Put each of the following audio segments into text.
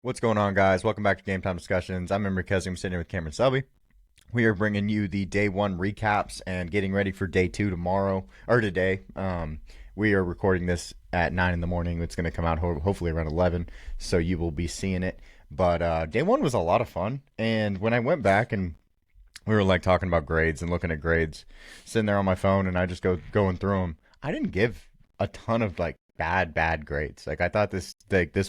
What's going on, guys? Welcome back to Game Time Discussions. I'm Emery Kessie. I'm sitting here with Cameron Selby. We are bringing you the day one recaps and getting ready for day two tomorrow or today. We are recording this at 9 in the morning. It's going to come out hopefully around 11, so you will be seeing it. But day one was a lot of fun. And when I went back and we were like talking about grades and looking at grades, sitting there on my phone, and I just going through them. I didn't give a ton of like bad grades. Like I thought this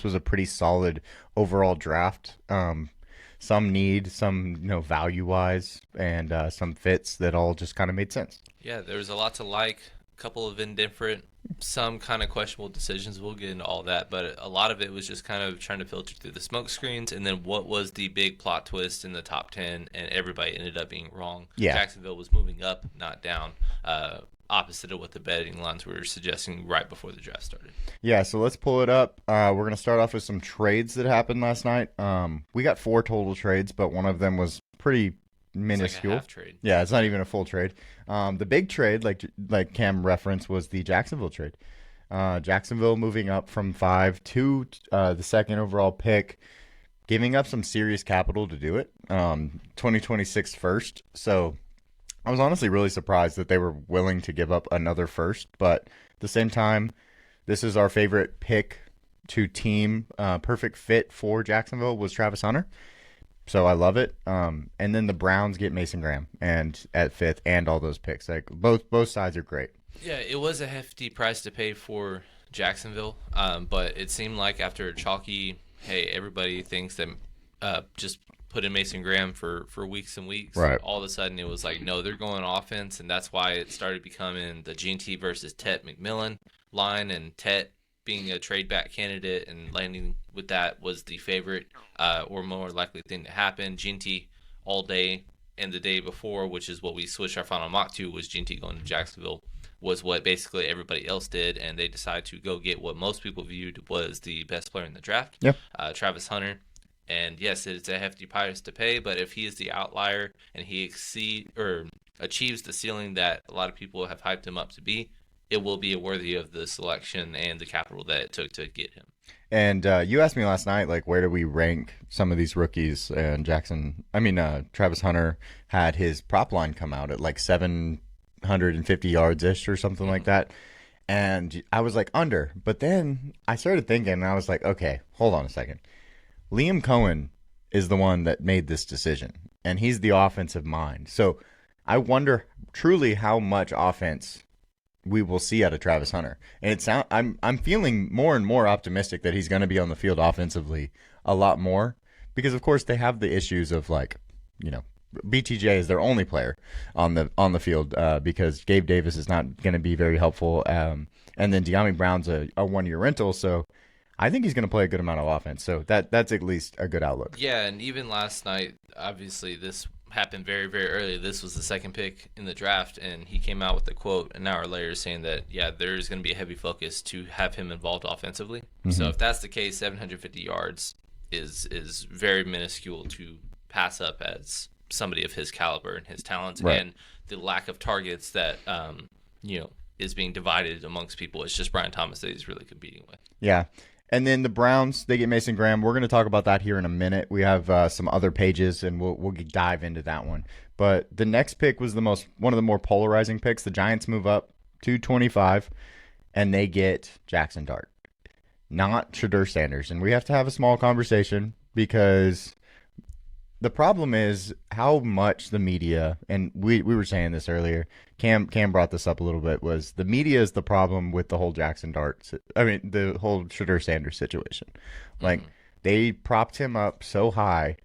was a pretty solid overall draft. Some need, some value wise, and some fits that all just kind of made sense. Yeah, there was a lot to like, a couple of indifferent, some kind of questionable decisions. We'll get into all that, but a lot of it was just kind of trying to filter through the smoke screens, and then what was the big plot twist in the top 10, and everybody ended up being wrong. Yeah. Jacksonville was moving up, not down, opposite of what the betting lines were suggesting right before the draft started. Yeah, so let's pull it up. We're going to start off with some trades that happened last night. We got 4 total trades, but one of them was pretty minuscule. It's like a half trade. Yeah, it's not even a full trade. The big trade, like Cam referenced, was the Jacksonville trade. Jacksonville moving up from 5 to the second overall pick, giving up some serious capital to do it. 2026 first. So I was honestly really surprised that they were willing to give up another first, but at the same time, this is our favorite pick to team. Perfect fit for Jacksonville was Travis Hunter. So I love it. And then the Browns get Mason Graham and at 5th and all those picks. Like both sides are great. Yeah, it was a hefty price to pay for Jacksonville, but it seemed like after a chalky, hey, everybody thinks that just put in Mason Graham for weeks and weeks. Right. All of a sudden, it was like, no, they're going offense, and that's why it started becoming the G&T versus Tet McMillan line, and Tet being a trade back candidate and landing with that was the favorite or more likely thing to happen. G&T all day and the day before, which is what we switched our final mock to, was G&T going to Jacksonville, was what basically everybody else did, and they decided to go get what most people viewed was the best player in the draft, Yep. Travis Hunter. And yes, it's a hefty price to pay, but if he is the outlier and he achieves the ceiling that a lot of people have hyped him up to be, it will be worthy of the selection and the capital that it took to get him. And you asked me last night, like, where do we rank some of these rookies? And Travis Hunter had his prop line come out at like 750 yards ish or something like that. And I was like under, but then I started thinking, and I was like, okay, hold on a second. Liam Cohen is the one that made this decision, and he's the offensive mind. So I wonder truly how much offense we will see out of Travis Hunter. And I'm feeling more and more optimistic that he's going to be on the field offensively a lot more, because of course they have the issues of BTJ is their only player on the field because Gabe Davis is not going to be very helpful, and then Dyami Brown's a 1-year rental, so I think he's going to play a good amount of offense, so that's at least a good outlook. Yeah, and even last night, obviously this happened very, very early. This was the second pick in the draft, and he came out with a quote an hour later saying that, yeah, there's going to be a heavy focus to have him involved offensively. Mm-hmm. So if that's the case, 750 yards is very minuscule to pass up as somebody of his caliber and his talents, right. And the lack of targets that is being divided amongst people. It's just Brian Thomas that he's really competing with. Yeah. And then the Browns, they get Mason Graham. We're going to talk about that here in a minute. We have some other pages, and we'll dive into that one. But the next pick was one of the more polarizing picks. The Giants move up to 25, and they get Jackson Dart, not Shedeur Sanders. And we have to have a small conversation because the problem is how much the media, and we were saying this earlier, Cam brought this up a little bit, was the media is the problem with the whole the whole Shedeur Sanders situation. Like, they propped him up so high,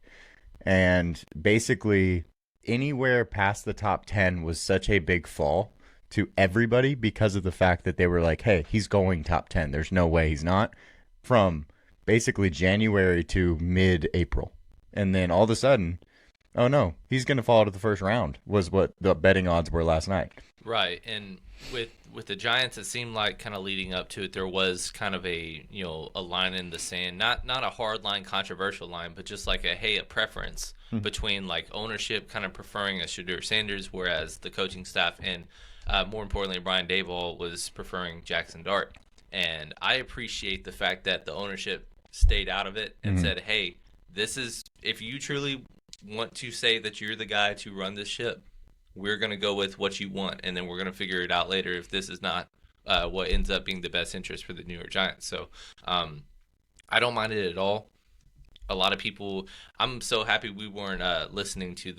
and basically anywhere past the top 10 was such a big fall to everybody because of the fact that they were like, hey, he's going top 10. There's no way he's not, from basically January to mid-April. And then all of a sudden, oh no, he's going to fall to the first round, was what the betting odds were last night. Right, and with the Giants, it seemed like kind of leading up to it, there was kind of a line in the sand, not a hard line, controversial line, but just like a preference between like ownership kind of preferring a Shedeur Sanders, whereas the coaching staff and more importantly Brian Daboll was preferring Jackson Dart. And I appreciate the fact that the ownership stayed out of it and said, hey, this is, if you truly want to say that you're the guy to run this ship, we're going to go with what you want, and then we're going to figure it out later if this is not what ends up being the best interest for the New York Giants. So I don't mind it at all. A lot of people, I'm so happy we weren't listening to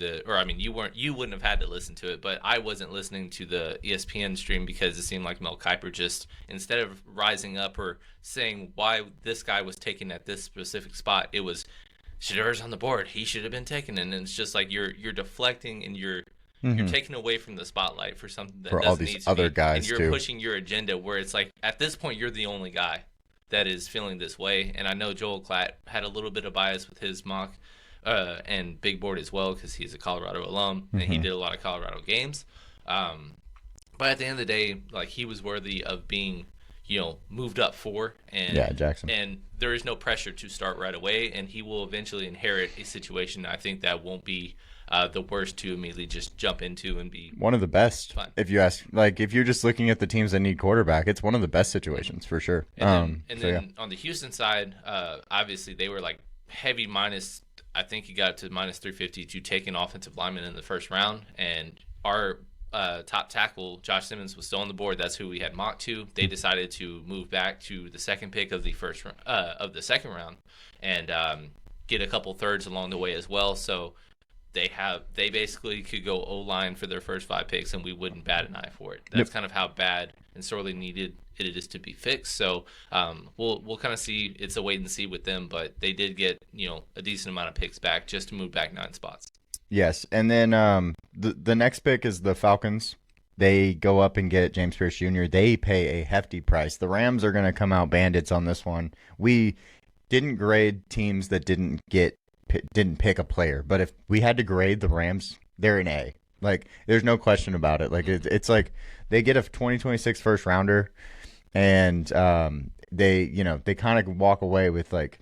you wouldn't have had to listen to it, but I wasn't listening to the ESPN stream because it seemed like Mel Kiper just, instead of rising up or saying why this guy was taken at this specific spot, it was Shedeurs on the board, he should have been taken. And it's just like you're deflecting and you're taking away from the spotlight for something that for doesn't all need these to other be. guys and you're too. pushing your agenda where it's like at this point you're the only guy that is feeling this way. And I know Joel Klatt had a little bit of bias with his mock and big board as well because he's a Colorado alum and he did a lot of Colorado games. But at the end of the day, like, he was worthy of being, moved up 4. And Jackson. And there is no pressure to start right away, and he will eventually inherit a situation. I think that won't be the worst to immediately just jump into and be one of the best. fun. If you ask, like, if you're just looking at the teams that need quarterback, it's one of the best situations for sure. And then on the Houston side, obviously they were like heavy minus. I think he got to minus 350 to take an offensive lineman in the first round, and our top tackle Josh Simmons was still on the board. That's who we had mocked to. They decided to move back to the second pick of the second round, and get a couple thirds along the way as well. So they basically could go O-line for their first 5 picks, and we wouldn't bat an eye for it. That's kind of how bad and sorely needed it is to be fixed. So we'll kind of see. It's a wait and see with them, but they did get a decent amount of picks back just to move back 9 spots. Yes, and then the next pick is the Falcons. They go up and get James Pierce Jr. They pay a hefty price. The Rams are going to come out bandits on this one. We didn't grade teams that didn't pick a player, but if we had to grade the Rams, they're an A. Like, there's no question about it. Like, it's like they get a 2026 first rounder, and they kind of walk away with, like,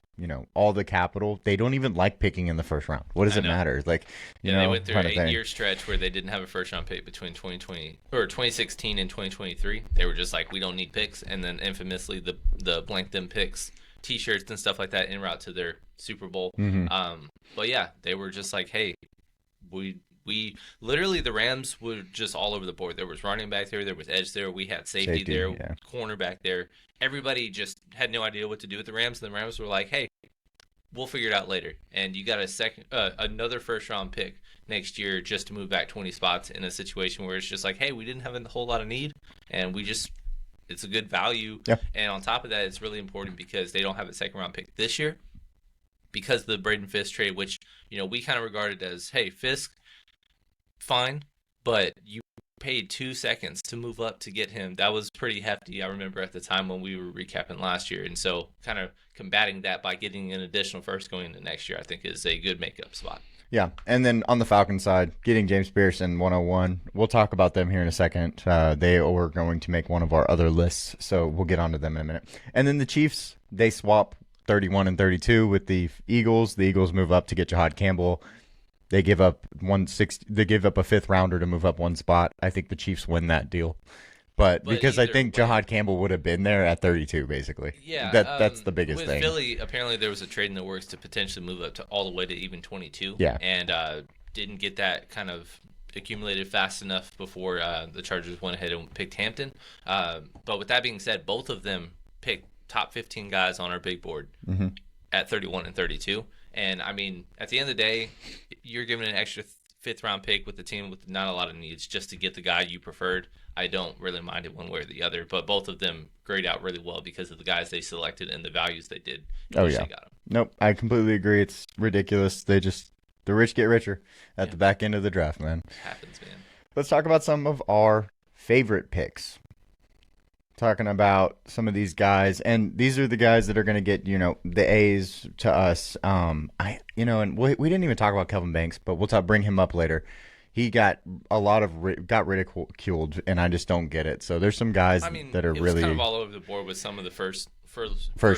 all the capital. They don't even like picking in the first round. What does it matter? Like, they went through an 8-year stretch where they didn't have a first round pick between 2016 and 2023. They were just like, we don't need picks, and then infamously the blank them picks T-shirts and stuff like that en route to their Super Bowl. But yeah, they were just like, hey, we literally, the Rams were just all over the board. There was running back there was edge there, we had safety there, corner back there. Everybody just had no idea what to do with the Rams, and the Rams were like, hey, we'll figure it out later. And you got another first round pick next year just to move back 20 spots in a situation where it's just like, hey, we didn't have a whole lot of need, and it's a good value. Yeah. And on top of that, it's really important because they don't have a second round pick this year because of the Braden Fisk trade, which, we kind of regarded as, hey, Fisk, fine, but you paid 2 seconds to move up to get him. That was pretty hefty. I remember at the time when we were recapping last year. And so kind of combating that by getting an additional first going into next year, I think is a good makeup spot. Yeah, and then on the Falcons side, getting James Pierce in 101. We'll talk about them here in a second. They are going to make one of our other lists, so we'll get onto them in a minute. And then the Chiefs, they swap 31 and 32 with the Eagles. The Eagles move up to get Jahad Campbell. They give up 160. They give up a 5th rounder to move up 1 spot. I think the Chiefs win that deal. But because I think Jahad Campbell would have been there at 32, basically. Yeah, that's the biggest with thing. Philly, apparently there was a trade in the works to potentially move up to all the way to even 22. Yeah, and didn't get that kind of accumulated fast enough before the Chargers went ahead and picked Hampton. But with that being said, both of them picked top 15 guys on our big board at 31 and 32. And I mean, at the end of the day, you're giving an extra 5th round pick with the team with not a lot of needs just to get the guy you preferred. I don't really mind it one way or the other, but both of them grade out really well because of the guys they selected and the values they did. Oh yeah. Nope, I completely agree. It's ridiculous. The rich get richer at the back end of the draft, man. It happens, man. Let's talk about some of our favorite picks. Talking about some of these guys, and these are the guys that are going to get, the A's to us. And we didn't even talk about Kelvin Banks, but we'll bring him up later. He got got ridiculed, and I just don't get it. So there's some guys that are it really was kind of all over the board with some of the first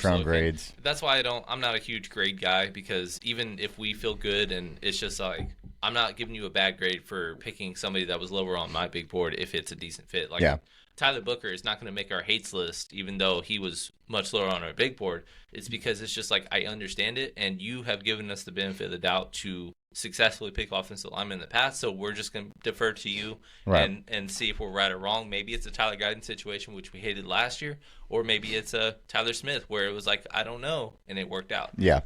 round grades. That's why I'm not a huge grade guy, because even if we feel good and it's just like, I'm not giving you a bad grade for picking somebody that was lower on my big board if it's a decent fit. Like, yeah. Tyler Booker is not going to make our hates list, even though he was much lower on our big board. It's because it's just like, I understand it, and you have given us the benefit of the doubt to successfully pick offensive linemen in the past, so we're just going to defer to you and see if we're right or wrong. Maybe it's a Tyler Guyton situation, which we hated last year, or maybe it's a Tyler Smith, where it was like, I don't know, and it worked out. Yeah.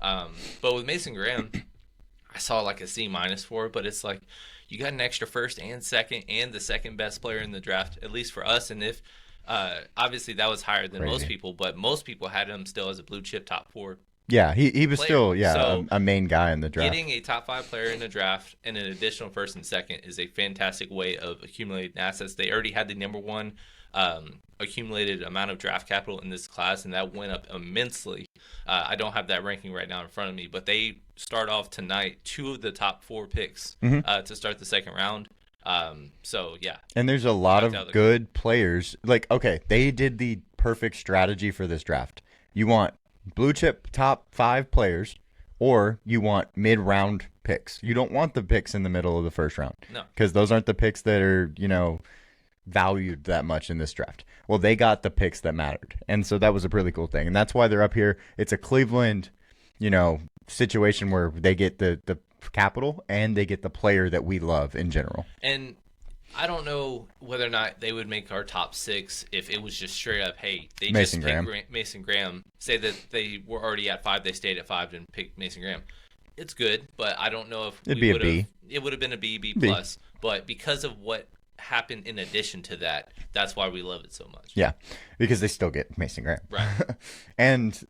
But with Mason Graham, I saw like a C- for it, but it's like, you got an extra first and second and the second best player in the draft, at least for us. And if obviously that was higher than most people, but most people had him still as a blue chip top 4. Yeah, he was player. Still So a main guy in the draft. Getting a top 5 player in the draft and an additional first and second is a fantastic way of accumulating assets. They already had the number 1 accumulated amount of draft capital in this class, and that went up immensely. I don't have that ranking right now in front of me, but they start off tonight 2 of the top 4 picks to start the second round. So yeah, and there's a lot of good players. Like, okay, they did the perfect strategy for this draft. You want blue chip top 5 players, or you want mid-round picks. You don't want the picks in the middle of the first round. No, because those aren't the picks that are, valued that much in this draft. Well, they got the picks that mattered, and so that was a really cool thing, and that's why they're up here. It's a Cleveland, situation where they get the capital and they get the player that we love in general. And I don't know whether or not they would make our top 6 if it was just straight up, hey, they Mason just picked Mason Graham. Say that they were already at 5, they stayed at 5 and picked Mason Graham. It's good, but I don't know if it'd be a B. It would have been a B plus, but because of what happened in addition to that, that's why we love it so much. Yeah, because they still get Mason Graham. Right. And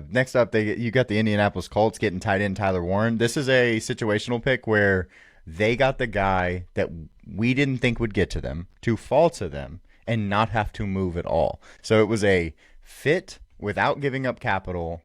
next up, you got the Indianapolis Colts getting tight end Tyler Warren. This is a situational pick where they got the guy that we didn't think would get to them to fall to them and not have to move at all. So it was a fit without giving up capital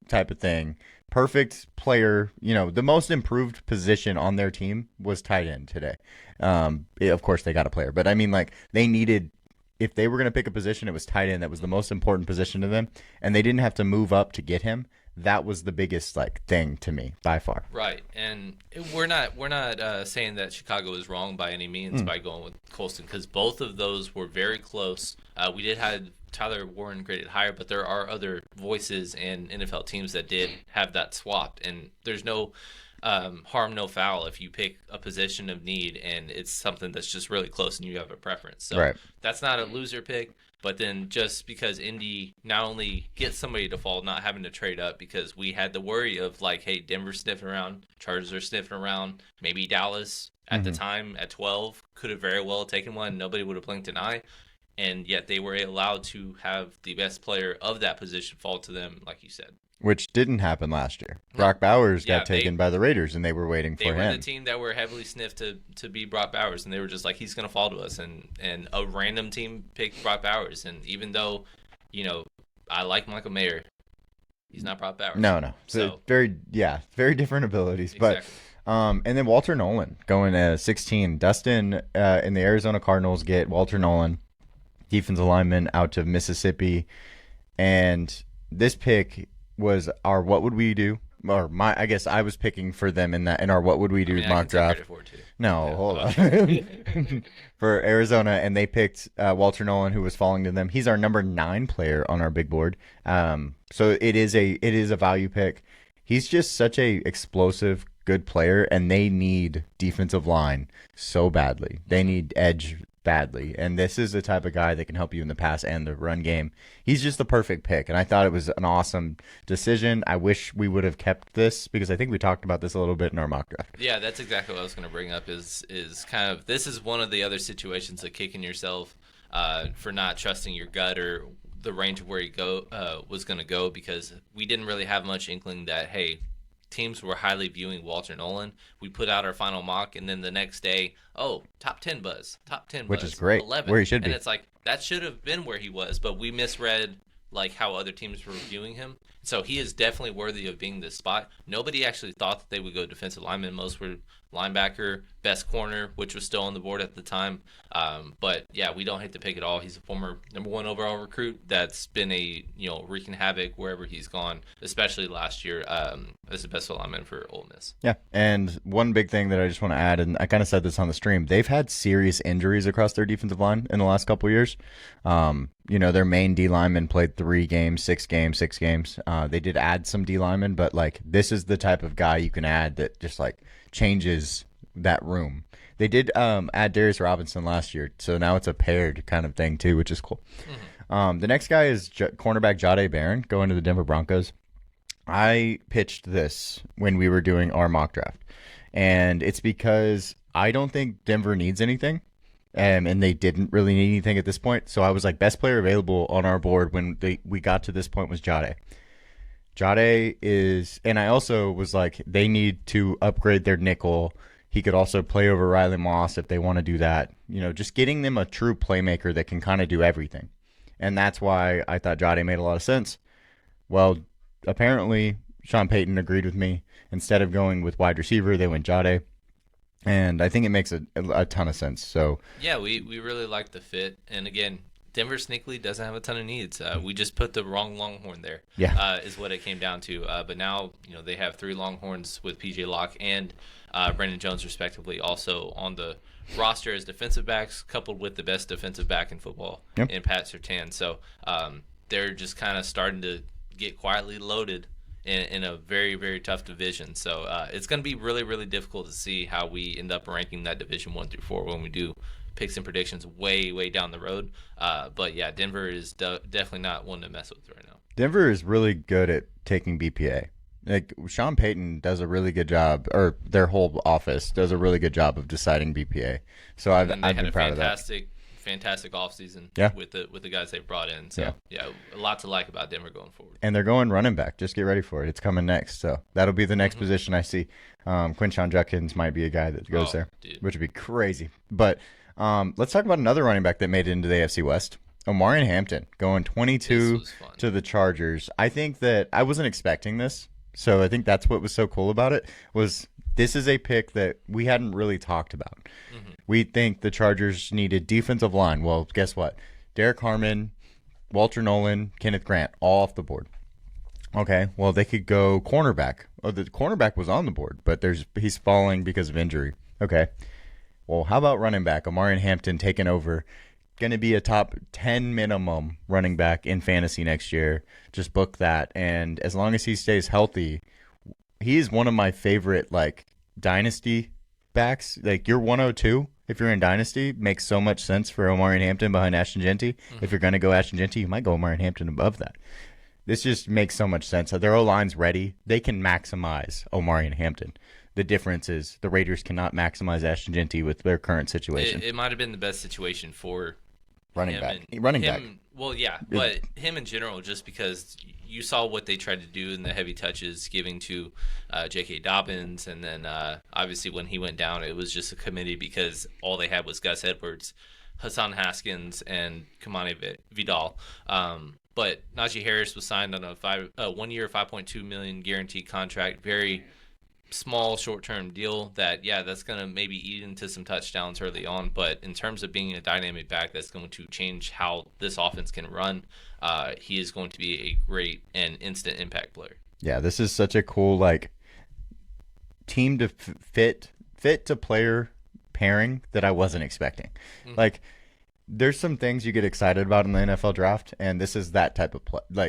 type of thing. Perfect player, the most improved position on their team was tight end today. Of course, they got a player, but I mean, like, they needed, if they were going to pick a position, it was tight end. That was the most important position to them, and they didn't have to move up to get him. That was the biggest thing to me by far. Right, and we're not saying that Chicago is wrong by any means by going with Colston, because both of those were very close. We did have Tyler Warren graded higher, but there are other voices in NFL teams that did have that swapped, and there's no harm, no foul if you pick a position of need and it's something that's just really close and you have a preference. So that's not a loser pick. But then just because Indy not only gets somebody to fall, not having to trade up, because we had the worry of like, hey, Denver's sniffing around, Chargers are sniffing around, maybe Dallas at the time at 12 could have very well taken one. Nobody would have blinked an eye. And yet they were allowed to have the best player of that position fall to them, like you said. Which didn't happen last year. Brock Bowers got taken by the Raiders, and they were waiting for him. They were the team that were heavily sniffed to be Brock Bowers, and they were just like, he's going to fall to us. And a random team picked Brock Bowers. And even though, I like Michael Mayer, he's not Brock Bowers. No. So very different abilities. Exactly. But and then Walter Nolan going at 16. Dustin in the Arizona Cardinals get Walter Nolan, defensive lineman out of Mississippi, and this pick was our what would we do, or I guess I was picking for them in our what would we do mock draft. Hold on. For Arizona, and they picked Walter Nolan, who was falling to them. He's our number 9 player on our big board. So it is a value pick. He's just such a explosive, good player, and they need defensive line so badly. They need edge badly, and this is the type of guy that can help you in the pass and the run game. He's just the perfect pick, and I thought it was an awesome decision. I wish we would have kept this, because I think we talked about this a little bit in our mock draft. Yeah, that's exactly what I was going to bring up, is kind of, this is one of the other situations of kicking yourself for not trusting your gut or the range of where you was going to go, because we didn't really have much inkling that, hey, teams were highly viewing Walter Nolan. We put out our final mock, and then the next day, top 10 buzz, which is great, 11, where he should be. And it's like, that should have been where he was, but we misread like how other teams were viewing him. So he is definitely worthy of being this spot. Nobody actually thought that they would go defensive lineman. Most were linebacker, best corner, which was still on the board at the time. But yeah, we don't hate the pick at all. He's a former #1 overall recruit that's been wreaking havoc wherever he's gone, especially last year as the best lineman for Ole Miss. Yeah, and one big thing that I just want to add, and I kind of said this on the stream, they've had serious injuries across their defensive line in the last couple of years. Their main D lineman played 3 games, 6 games. They did add some D linemen, but like this is the type of guy you can add that just like changes that room. They did add Darius Robinson last year, so now it's a paired kind of thing too, which is cool. The next guy is cornerback Jahdae Barron going to the Denver Broncos. I pitched this when we were doing our mock draft, and it's because I don't think Denver needs anything, and they didn't really need anything at this point. So I was like, best player available on our board when we got to this point was Jahdae. Jahdae is, and I also was like, they need to upgrade their nickel. He could also play over Riley Moss if they want to do that. Just getting them a true playmaker that can kind of do everything. And that's why I thought Jahdae made a lot of sense. Well, apparently Sean Payton agreed with me. Instead of going with wide receiver, they went Jahdae. And I think it makes a ton of sense. So yeah, we really like the fit. And again, Denver sneakily doesn't have a ton of needs. We just put the wrong Longhorn there. Yeah, is what it came down to. But now they have 3 Longhorns with PJ Locke and Brandon Jones respectively, also on the roster as defensive backs, coupled with the best defensive back in football in Pat Surtain. So they're just kind of starting to get quietly loaded in a very, very tough division. So it's going to be really, really difficult to see how we end up ranking that division 1 through 4 when we do picks and predictions way, way down the road. But yeah, Denver is definitely not one to mess with right now. Denver is really good at taking BPA. Like Sean Payton does a really good job, or their whole office does a really good job of deciding BPA. So I've been proud of that. Fantastic offseason with the guys they've brought in. So yeah, a lot to like about Denver going forward. And they're going running back. Just get ready for it. It's coming next. So that'll be the next position I see. Quinshon Judkins might be a guy that goes there, which would be crazy. But let's talk about another running back that made it into the AFC West. Omarion Hampton going 22 to the Chargers. I think that I wasn't expecting this. So I think that's what was so cool about it was this is a pick that we hadn't really talked about. We think the Chargers needed defensive line. Well, guess what? Derek Harmon, Walter Nolan, Kenneth Grant, all off the board. Okay, well, they could go cornerback. Oh, the cornerback was on the board, but he's falling because of injury. Okay, well, how about running back? Omarion Hampton taking over. Going to be a top 10 minimum running back in fantasy next year. Just book that. And as long as he stays healthy, he is one of my favorite, like, dynasty backs. Like, you're 102 if you're in dynasty. Makes so much sense for Omarion Hampton behind Ashton Jeanty. If you're going to go Ashton Jeanty, you might go Omarion Hampton above that. This just makes so much sense. Their O-line's ready. They can maximize Omarion Hampton. The difference is the Raiders cannot maximize Ashton Jeanty with their current situation. It might have been the best situation for running back. Well, yeah, but him in general, just because you saw what they tried to do in the heavy touches, giving to J.K. Dobbins, and then obviously when he went down, it was just a committee because all they had was Gus Edwards, Hassan Haskins, and Kamani Vidal. But Najee Harris was signed on a 1 year, $5.2 million guaranteed contract, very small short-term deal that's going to maybe eat into some touchdowns early on, but in terms of being a dynamic back that's going to change how this offense can run, he is going to be a great and instant impact player. Yeah, this is such a cool like team to fit to player pairing that I wasn't expecting. Like there's some things you get excited about in the NFL draft, and this is that type of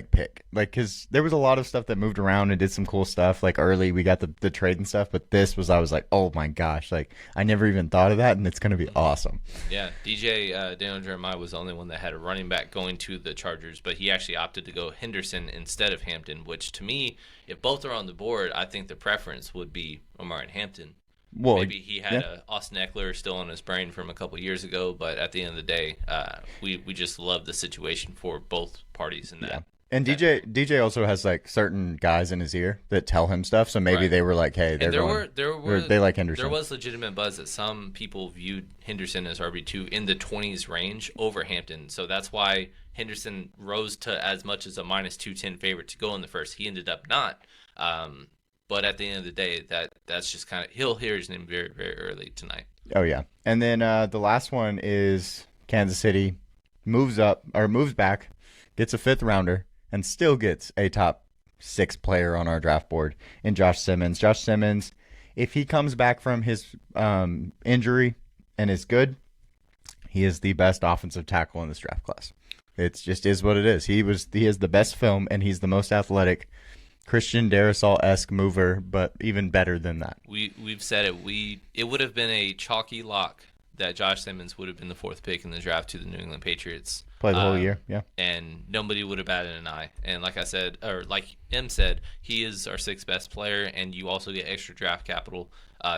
pick. Like, because there was a lot of stuff that moved around and did some cool stuff. Like early, we got the trade and stuff, but I was like, oh my gosh, like I never even thought of that, and it's gonna be awesome. Yeah, DJ Daniel Jeremiah was the only one that had a running back going to the Chargers, but he actually opted to go Henderson instead of Hampton. Which to me, if both are on the board, I think the preference would be Omarion Hampton. Well, maybe he had a Austin Eckler still on his brain from a couple years ago, but at the end of the day, we just love the situation for both parties in that. And DJ also has like certain guys in his ear that tell him stuff. So maybe Right. they were like, hey, And they like Henderson. there was legitimate buzz that some people viewed Henderson as RB2 in the 20s range over Hampton. So that's why Henderson rose to as much as a minus 210 favorite to go in the first. He ended up not. But at the end of the day, that's just kind of, he'll hear his name very, very early tonight. Oh, yeah. And then the last one is Kansas City moves back, gets a 5th rounder, and still gets a top 6 player on our draft board in Josh Simmons. Josh Simmons, if he comes back from his injury and is good, he is the best offensive tackle in this draft class. It just is what it is. He has the best film, and he's the most athletic Christian Darrisaw-esque mover, but even better than that. We've said it. It would have been a chalky lock that Josh Simmons would have been the 4th pick in the draft to the New England Patriots. Play the whole year, yeah. And nobody would have batted an eye. And like I said, or like M said, he is our 6th best player, and you also get extra draft capital.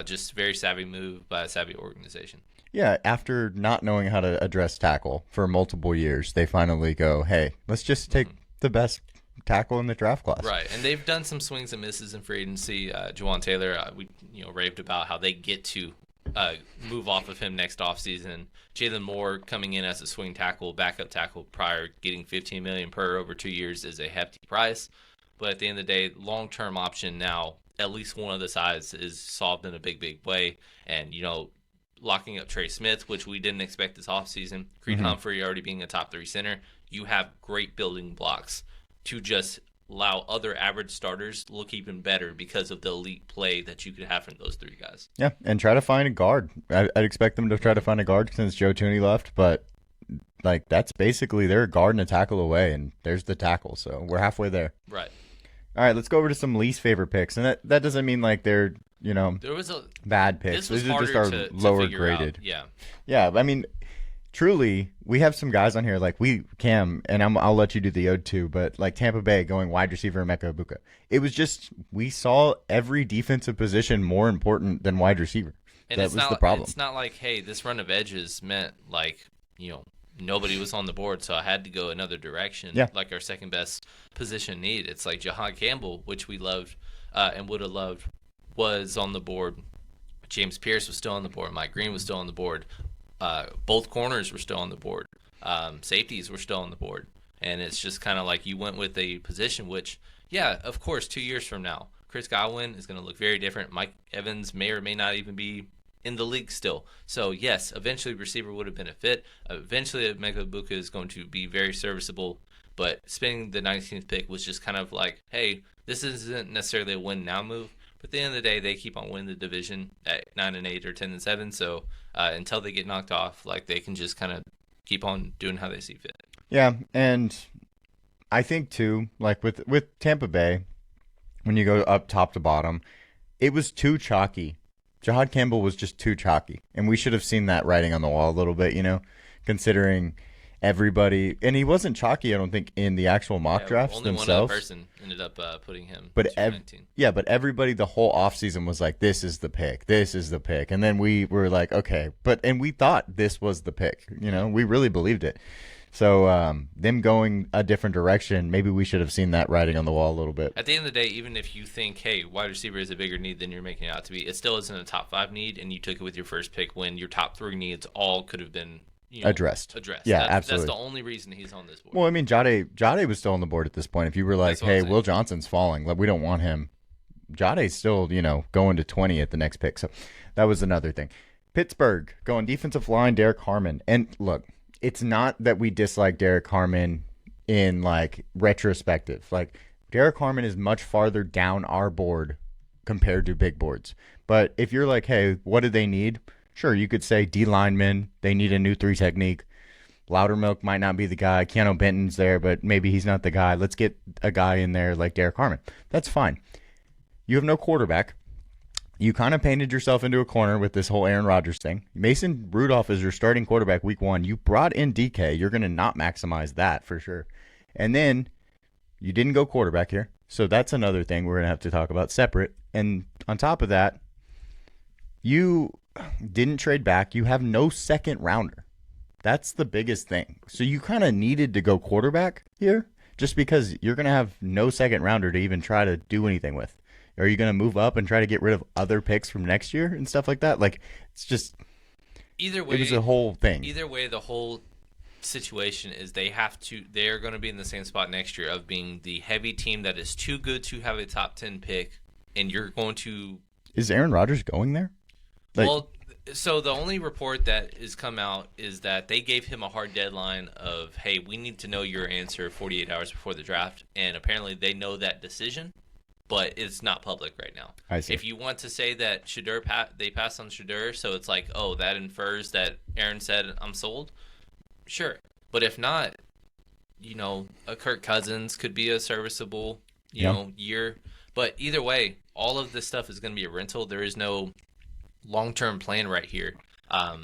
Just very savvy move by a savvy organization. Yeah, after not knowing how to address tackle for multiple years, they finally go, hey, let's just take the best tackle in the draft class. Right, and they've done some swings and misses in free agency. Juwan Taylor, we raved about how they get to move off of him next offseason. Jalen Moore coming in as a swing tackle, backup tackle prior, getting $15 million per over 2 years is a hefty price. But at the end of the day, long-term option now, at least one of the sides is solved in a big, big way. And, locking up Trey Smith, which we didn't expect this offseason, Creed Humphrey already being a top 3 center, you have great building blocks to just allow other average starters look even better because of the elite play that you could have from those 3 guys. Yeah, and try to find a guard. I'd expect them to try to find a guard since Joe Thuney left, but like that's basically they're a guard and a tackle away, and there's the tackle, so we're halfway there. Right. All right, let's go over to some least favorite picks, and that doesn't mean like they're there was a bad picks. This was These are harder just our to lower figure graded. out. Yeah. I mean, truly, we have some guys on here like Cam, and I'll let you do the ode too, but like Tampa Bay going wide receiver Emeka Egbuka. It was just we saw every defensive position more important than wide receiver. And that was the problem. It's not like, hey, this run of edges meant like nobody was on the board, so I had to go another direction. Yeah. Like our second best position need. It's like Jahan Campbell, which we loved and would have loved, was on the board. James Pierce was still on the board. Mike Green was still on the board. Both corners were still on the board. Safeties were still on the board. And it's just kind of like you went with a position which, yeah, of course, 2 years from now, Chris Godwin is going to look very different. Mike Evans may or may not even be in the league still. So, yes, eventually receiver would have been a fit. Eventually, Emeka Egbuka is going to be very serviceable. But spending the 19th pick was just kind of like, hey, this isn't necessarily a win-now move. But at the end of the day, they keep on winning the division at 9-8 or 10-7. So until they get knocked off, like they can just kind of keep on doing how they see fit. Yeah, and I think too, like with Tampa Bay, when you go up top to bottom, it was too chalky. Jahad Campbell was just too chalky, and we should have seen that writing on the wall a little bit, considering everybody. And he wasn't chalky, I don't think, in the actual mock drafts only themselves. Only one other person ended up putting him. But but everybody the whole offseason was like, this is the pick, and then we were like, okay, and we thought this was the pick. We really believed it. So them going a different direction, maybe we should have seen that writing on the wall a little bit. At the end of the day, even if you think, hey, wide receiver is a bigger need than you're making it out to be, it still isn't a top 5 need, and you took it with your first pick when your top 3 needs all could have been addressed. Yeah, absolutely. That's the only reason he's on this board. Well, I mean, Jade was still on the board at this point. If you were like, hey, Will Johnson's falling, we don't want him. Jade's still, going to 20 at the next pick. So that was another thing. Pittsburgh going defensive line, Derek Harmon. And look, it's not that we dislike Derek Harmon in like retrospective. Like Derek Harmon is much farther down our board compared to big boards. But if you're like, hey, what do they need? Sure, you could say D lineman. They need a new 3 technique. Loudermilk might not be the guy. Keanu Benton's there, but maybe he's not the guy. Let's get a guy in there like Derek Harmon. That's fine. You have no quarterback. You kind of painted yourself into a corner with this whole Aaron Rodgers thing. Mason Rudolph is your starting quarterback week 1. You brought in DK. You're going to not maximize that for sure. And then you didn't go quarterback here. So that's another thing we're going to have to talk about separate. And on top of that, you didn't trade back. You have no second rounder. That's the biggest thing. So you kind of needed to go quarterback here. just because you're going to have no second rounder to even try to do anything with. Are you going to move up and try to get rid of other picks from next year and stuff like that? Like, it's just, Either way, it was a whole thing. Either way, the whole situation is they're going to be in the same spot next year of being the heavy team that is too good to have a top 10 pick, and you're going to. Is Aaron Rodgers going there? Like, Well, so the only report that has come out is that they gave him a hard deadline of, hey, we need to know your answer 48 hours before the draft, and apparently they know that decision, but it's not public right now. I see. If you want to say that they passed on Shedeur, so it's like, oh, that infers that Aaron said I'm sold, sure. But if not, a Kirk Cousins could be a serviceable, year. But either way, all of this stuff is going to be a rental. There is no long-term plan right here.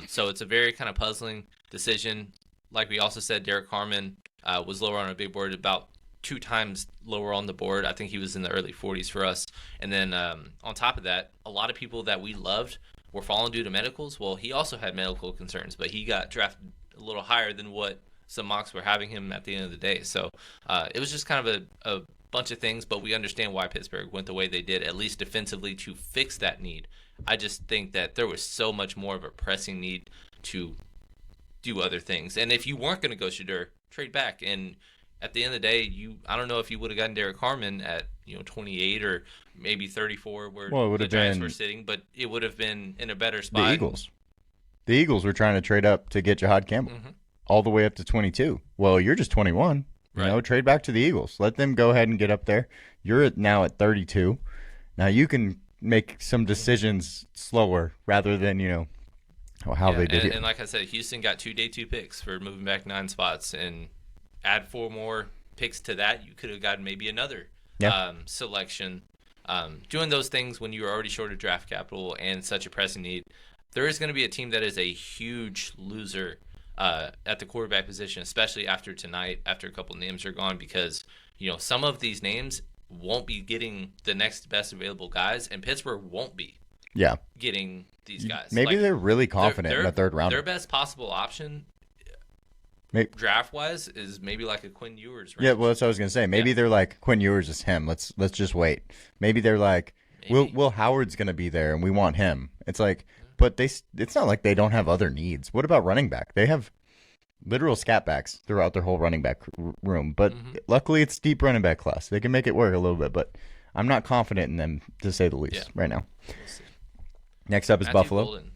So it's a very kind of puzzling decision. Like we also said, Derek Harmon was lower on a big board, about 2 times lower on the board. I think he was in the early 40s for us. And then on top of that, a lot of people that we loved were falling due to medicals. Well, he also had medical concerns, but he got drafted a little higher than what some mocks were having him at the end of the day. So it was just kind of a bunch of things, but we understand why Pittsburgh went the way they did, at least defensively, to fix that need. I just think that there was so much more of a pressing need to do other things. And if you weren't going to go Shedeur, trade back. And at the end of the day, I don't know if you would have gotten Derek Harmon at 28 or maybe 34 where the Giants were sitting, but it would have been in a better spot. The Eagles were trying to trade up to get Jahad Campbell all the way up to 22. Well, you're just 21. Right. Trade back to the Eagles. Let them go ahead and get up there. You're now at 32. Now you can make some decisions slower rather than, how they did it. And like I said, Houston got 2 day 2 picks for moving back 9 spots, and add 4 more picks to that, you could have gotten maybe another selection. Doing those things when you were already short of draft capital and such a pressing need, there is going to be a team that is a huge loser at the quarterback position, especially after tonight, after a couple names are gone, because some of these names won't be getting the next best available guys, and Pittsburgh won't be getting these guys. Maybe they're really confident in the third round. Their best possible option draft-wise is maybe like a Quinn Ewers range. Yeah, well, that's what I was going to say. Maybe they're like, Quinn Ewers is him. Let's just wait. Maybe they're like, Will Howard's going to be there, and we want him. It's like, but it's not like they don't have other needs. What about running back? They have literal scat backs throughout their whole running back room. But luckily, it's deep running back class. They can make it work a little bit, but I'm not confident in them, to say the least, right now. We'll see. Next up is Matthew Buffalo. Golden.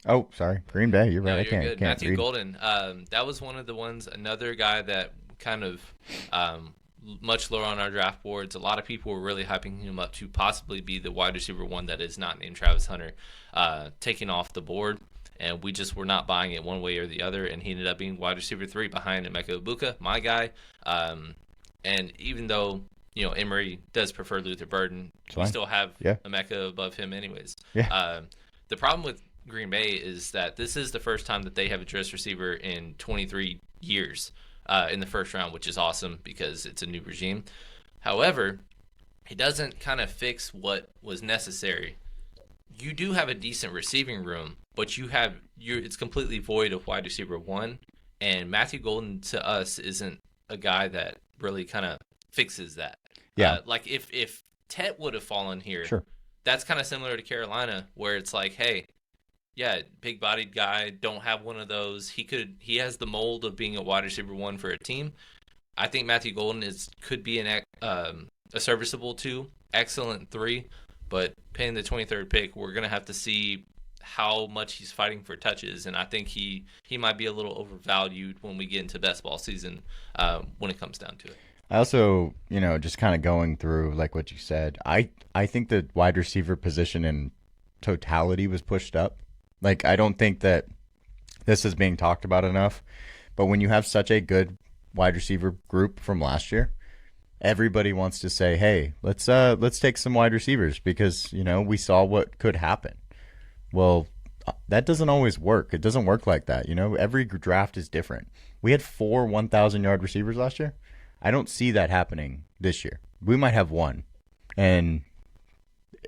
Oh, sorry. Green Bay. You're right. I can't good. can't Matthew read. Golden. That was one of the ones, another guy that kind of much lower on our draft boards. A lot of people were really hyping him up to possibly be the wide receiver one that is not named Travis Hunter, taking off the board. And we just were not buying it one way or the other. And he ended up being wide receiver 3 behind Emeka Egbuka, my guy. And even though, Emory does prefer Luther Burden, we still have Emeka above him anyways. Yeah. The problem with Green Bay is that this is the first time that they have addressed receiver in 23 years in the first round, which is awesome because it's a new regime. However, it doesn't kind of fix what was necessary. You do have a decent receiving room, but it's completely void of wide receiver 1, and Matthew Golden to us isn't a guy that really kind of fixes that. Yeah. Like if Tet would have fallen here, Sure. That's kind of similar to Carolina, where it's like, hey, big-bodied guy, don't have one of those. He has the mold of being a wide receiver 1 for a team. I think Matthew Golden could be a serviceable 2, excellent 3, but paying the 23rd pick, we're gonna have to see how much he's fighting for touches, and I think he might be a little overvalued when we get into best ball season when it comes down to it. I also, just kind of going through like what you said, I think the wide receiver position in totality was pushed up. Like, I don't think that this is being talked about enough, but when you have such a good wide receiver group from last year, everybody wants to say, hey, let's take some wide receivers because, we saw what could happen. Well, that doesn't always work. It doesn't work like that. Every draft is different. We had 4 1,000-yard receivers last year. I don't see that happening this year. We might have one, and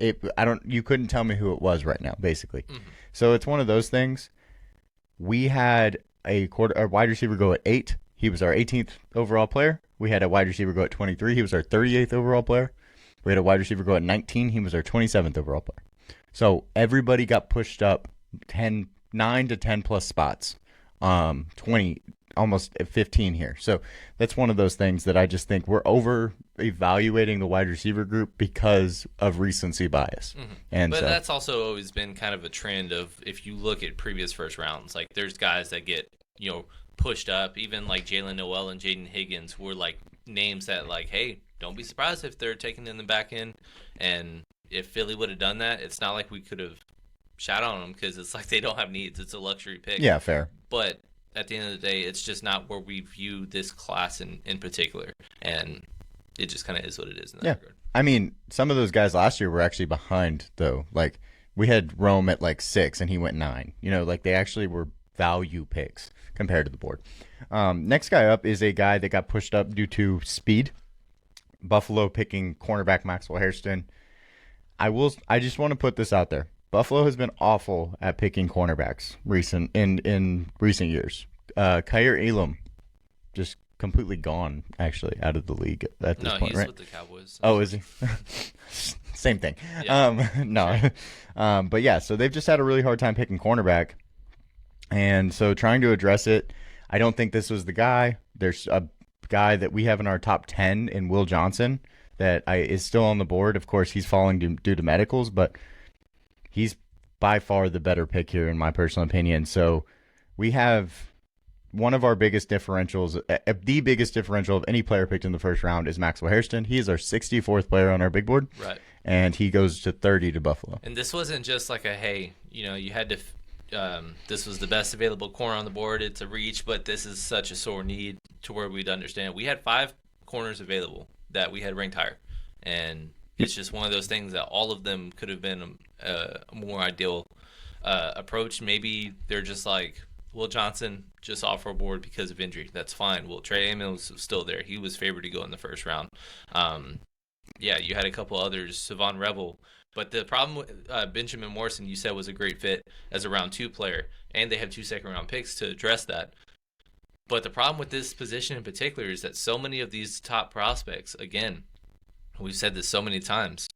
you couldn't tell me who it was right now, basically. Mm-hmm. So it's one of those things. We had a wide receiver go at 8 He was our 18th overall player. We had a wide receiver go at 23. He was our 38th overall player. We had a wide receiver go at 19. He was our 27th overall player. So everybody got pushed up 9 to 10 plus spots. 20, almost 15 here. So that's one of those things that I just think we're over evaluating the wide receiver group because of recency bias. Mm-hmm. And but so, that's also always been kind of a trend of, if you look at previous first rounds, like there's guys that get, pushed up. Even like Jalen Noel and Jaden Higgins were like names that, like, hey, don't be surprised if they're taken in the back end. And if Philly would have done that, it's not like we could have shot on them, because it's like they don't have needs. It's a luxury pick. yeah, fair. But at the end of the day, it's just not where we view this class in particular. And it just kind of is what it is in that regard. I mean, some of those guys last year were actually behind, though. Like, we had Rome at like 6 and he went 9. Like they actually were value picks compared to the board. Next guy up is a guy that got pushed up due to speed. Buffalo picking cornerback Maxwell Hairston. I just want to put this out there. Buffalo has been awful at picking cornerbacks in recent years. Kyer Elam just completely gone, actually, out of the league at this point, No, he's right? with the Cowboys. Oh, is he? Same thing. Yeah. No. Sure. But yeah, so they've just had a really hard time picking cornerback. And so trying to address it, I don't think this was the guy. There's a guy that we have in our top 10 in Will Johnson that is still on the board. Of course, he's falling due to medicals, but he's by far the better pick here, in my personal opinion. So we have one of our biggest differentials, the biggest differential of any player picked in the first round is Maxwell Hairston. He is our 64th player on our big board. Right. And he goes to 30 to Buffalo. And this wasn't just like a, hey, you had to, this was the best available corner on the board. It's a reach, but this is such a sore need to where we'd understand. We had 5 corners available that we had ranked higher. And it's just one of those things that all of them could have been a more ideal approach. Maybe they're just like, Will Johnson just off our board because of injury. That's fine. Well, Trey Amos was still there. He was favored to go in the first round. Yeah, you had a couple others, Savon Revel. But the problem with Benjamin Morrison, you said, was a great fit as a round 2 player, and they have 2 second-round picks to address that. But the problem with this position in particular is that so many of these top prospects, again, we've said this so many times,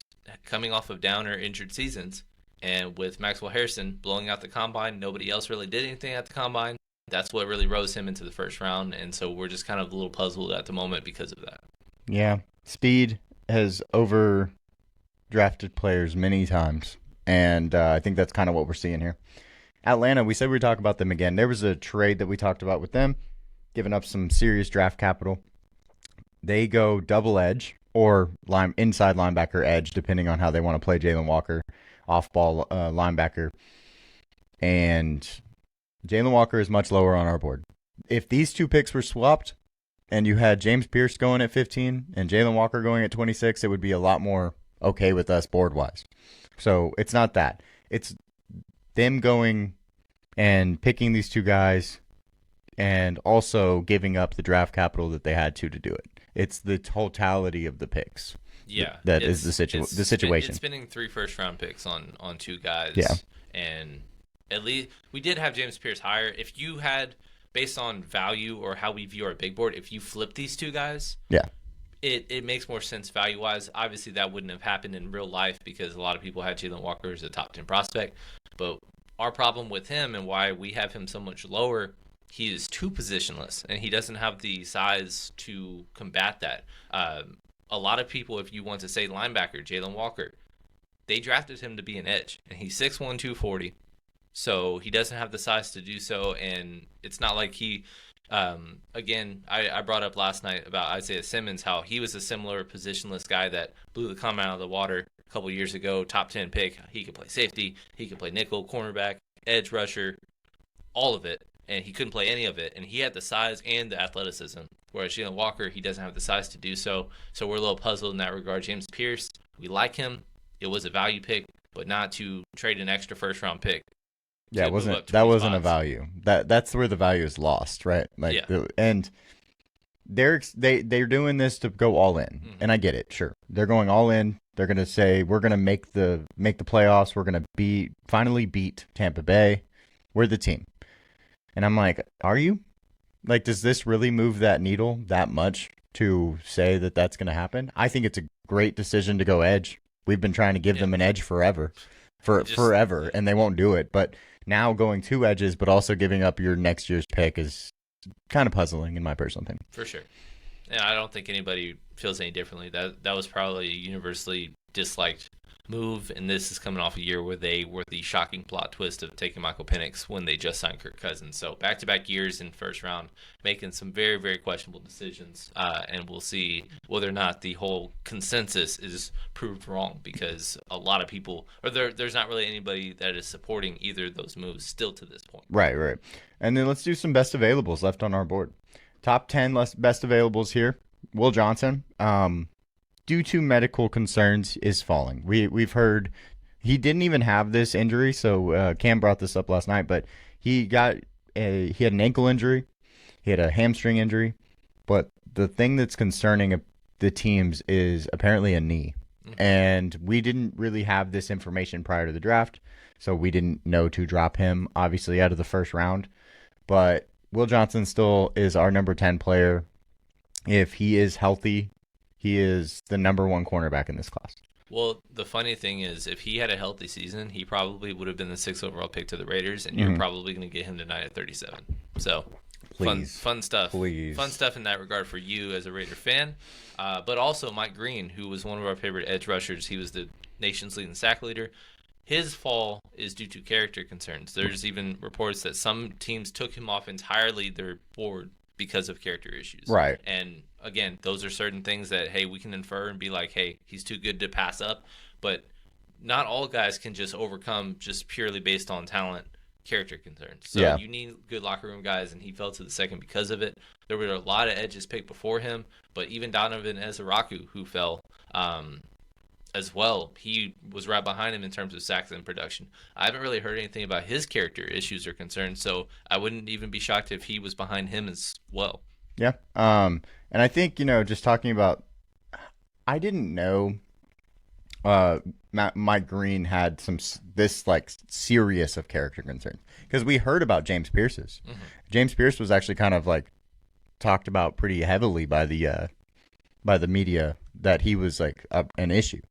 coming off of down or injured seasons, and with Maxwell Hairston blowing out the combine, nobody else really did anything at the combine. That's what really rose him into the first round, and so we're just kind of a little puzzled at the moment because of that. Yeah, speed has overdrafted players many times, and I think that's kind of what we're seeing here. Atlanta, we said we'd talk about them again. There was a trade that we talked about with them, giving up some serious draft capital. They go double edge or inside linebacker edge, depending on how they want to play Jalen Walker, off-ball linebacker. And Jalen Walker is much lower on our board. If these 2 picks were swapped and you had James Pierce going at 15 and Jalen Walker going at 26, it would be a lot more okay with us board-wise. So it's not that. It's them going and picking these 2 guys and also giving up the draft capital that they had to do it. It's the totality of the picks. Yeah, that is the situation. It's spending 3 first-round picks on 2 guys. Yeah. And at least we did have James Pierce higher. If you had, based on value or how we view our big board, if you flip these 2 guys, yeah, it makes more sense value-wise. Obviously, that wouldn't have happened in real life because a lot of people had Jalen Walker as a top 10 prospect. But our problem with him and why we have him so much lower, he is too positionless, and he doesn't have the size to combat that. A lot of people, if you want to say linebacker, Jalen Walker, they drafted him to be an edge, and he's 6'1", 240. So he doesn't have the size to do so, and it's not like he again, I brought up last night about Isaiah Simmons, how he was a similar positionless guy that blew the combine out of the water a couple years ago, top 10 pick. He could play safety, he could play nickel, cornerback, edge rusher, all of it, and he couldn't play any of it, and he had the size and the athleticism. Whereas Jalen Walker, he doesn't have the size to do so, so we're a little puzzled in that regard. James Pierce, we like him. It was a value pick, but not to trade an extra first-round pick. Yeah, that wasn't a value. That's where the value is lost, right? Like, yeah. And they're doing this to go all in, and I get it. Sure, they're going all in. They're gonna say we're gonna make the playoffs. We're gonna finally beat Tampa Bay. We're the team, and I'm like, are you? Like, does this really move that needle that much to say that that's going to happen? I think it's a great decision to go edge. We've been trying to give them an edge forever, and they won't do it. But now going two edges, but also giving up your next year's pick is kind of puzzling in my personal opinion. For sure. And I don't think anybody feels any differently. That was probably a universally disliked move, and this is coming off a year where they were the shocking plot twist of taking Michael Penix when they just signed Kirk Cousins. So back-to-back years in first round, making some very, very questionable decisions, and we'll see whether or not the whole consensus is proved wrong, because a lot of people, or there's not really anybody that is supporting either of those moves still to this point. Right. And then let's do some best availables left on our board. Top 10 best availables here. Will Johnson, due to medical concerns, is falling. We've heard he didn't even have this injury, so Cam brought this up last night, but he had an ankle injury, he had a hamstring injury, but the thing that's concerning the teams is apparently a knee. Mm-hmm. And we didn't really have this information prior to the draft, so we didn't know to drop him, obviously, out of the first round. But Will Johnson still is our number 10 player. If he is healthy, he is the number one cornerback in this class. Well, the funny thing is, if he had a healthy season, he probably would have been the 6th overall pick to the Raiders, and you're probably going to get him tonight at 37. So, fun stuff. Please. Fun stuff in that regard for you as a Raider fan. But also Mike Green, who was one of our favorite edge rushers. He was the nation's leading sack leader. His fall is due to character concerns. There's even reports that some teams took him off entirely their board because of character issues. Right. And again, those are certain things that, hey, we can infer and be like, hey, he's too good to pass up. But not all guys can just overcome just purely based on talent character concerns. So you need good locker room guys, and he fell to the second because of it. There were a lot of edges picked before him, but even Donovan Ezeraku, who fell as well, he was right behind him in terms of sacks and production. I haven't really heard anything about his character issues or concerns, so I wouldn't even be shocked if he was behind him as well. Yeah. And I think, just talking about, I didn't know Mike Green had this serious of character concerns, because we heard about James Pierce's. Mm-hmm. James Pierce was actually kind of talked about pretty heavily by the media, that he was an issue.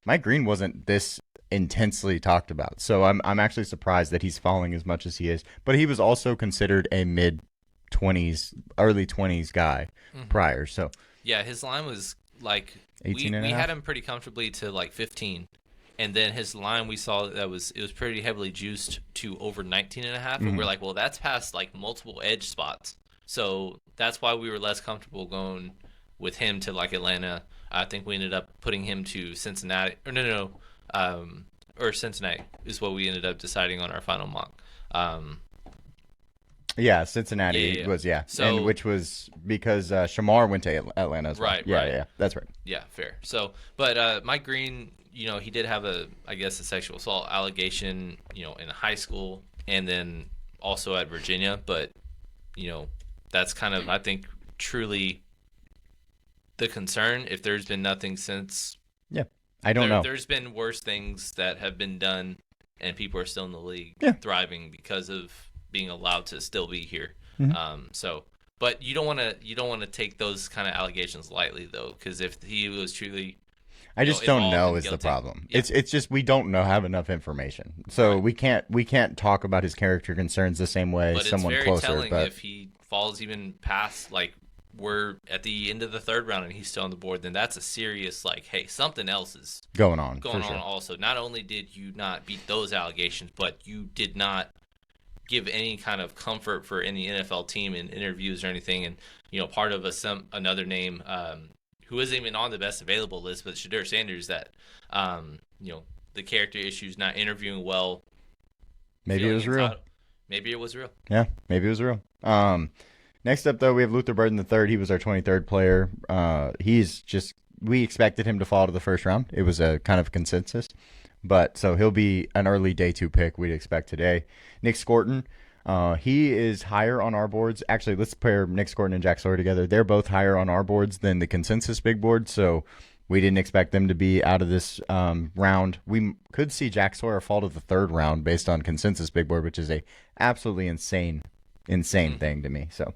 Mike Green wasn't this intensely talked about, so I'm actually surprised that he's falling as much as he is. But he was also considered a mid-20s, early 20s guy prior. So yeah, his line was 18 we had him pretty comfortably to 15, and then his line we saw it was pretty heavily juiced to over 19 and a half, and we're like, well, that's past multiple edge spots, so that's why we were less comfortable going with him to Atlanta. I think we ended up putting him to Cincinnati, or Cincinnati is what we ended up deciding on our final mock. Cincinnati was So, and which was because Shamar went to Atlanta as well. Right. Yeah, that's right. Yeah, fair. So, but Mike Green, he did have a sexual assault allegation, in high school, and then also at Virginia. But, that's kind of, I think, truly the concern. If there's been nothing since, I don't know. There's been worse things that have been done, and people are still in the league thriving because of being allowed to still be here. But you don't want to take those kind of allegations lightly, though, because if he was truly, I just don't know is guilty, the problem. It's just we don't have enough information, so we can't talk about his character concerns the same way as someone closer. But it's very telling if he falls even past we're at the end of the third round and he's still on the board, then that's a serious hey, something else is going on. Also, not only did you not beat those allegations, but you did not give any kind of comfort for any NFL team in interviews or anything. And part of another name who isn't even on the best available list, but Shedeur Sanders, that the character issues, not interviewing well. Maybe it was real. Maybe it was real. Yeah, maybe it was real. Next up, though, we have Luther Burden III. He was our 23rd player. We expected him to fall to the first round. It was a kind of consensus. But so he'll be an early day 2 pick we'd expect today. Nick Scorton, he is higher on our boards. Actually, let's pair Nick Scorton and Jack Sawyer together. They're both higher on our boards than the consensus big board, so we didn't expect them to be out of this round. We could see Jack Sawyer fall to the 3rd round based on consensus big board, which is a absolutely insane thing to me. So